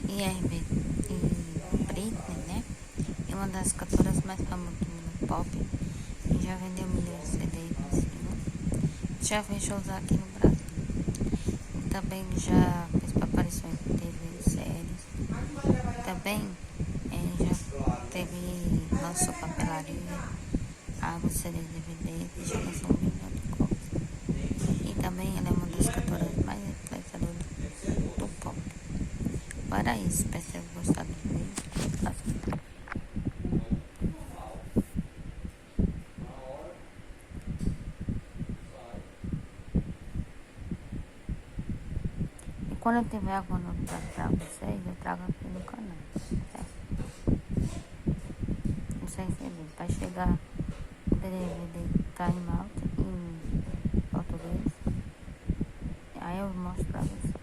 e Britney, né? É uma das cantoras mais famosas do mundo pop. E já vendeu milhões de CDs assim, né? Já fez shows aqui no Brasil. E também já fez aparições em TV, séries. Também já teve, lançou papelaria, álbum, CD, DVD e já lançou um milhão de cópias. E também ela é uma das cantoras mais influenciadoras do pop. Para isso, espero que tenham gostado do vídeo. E quando eu tiver alguma novidade para vocês, eu trago aqui no canal, certo? Não sei se vai chegar o DVD Time Out em português. Aí eu mostro para vocês.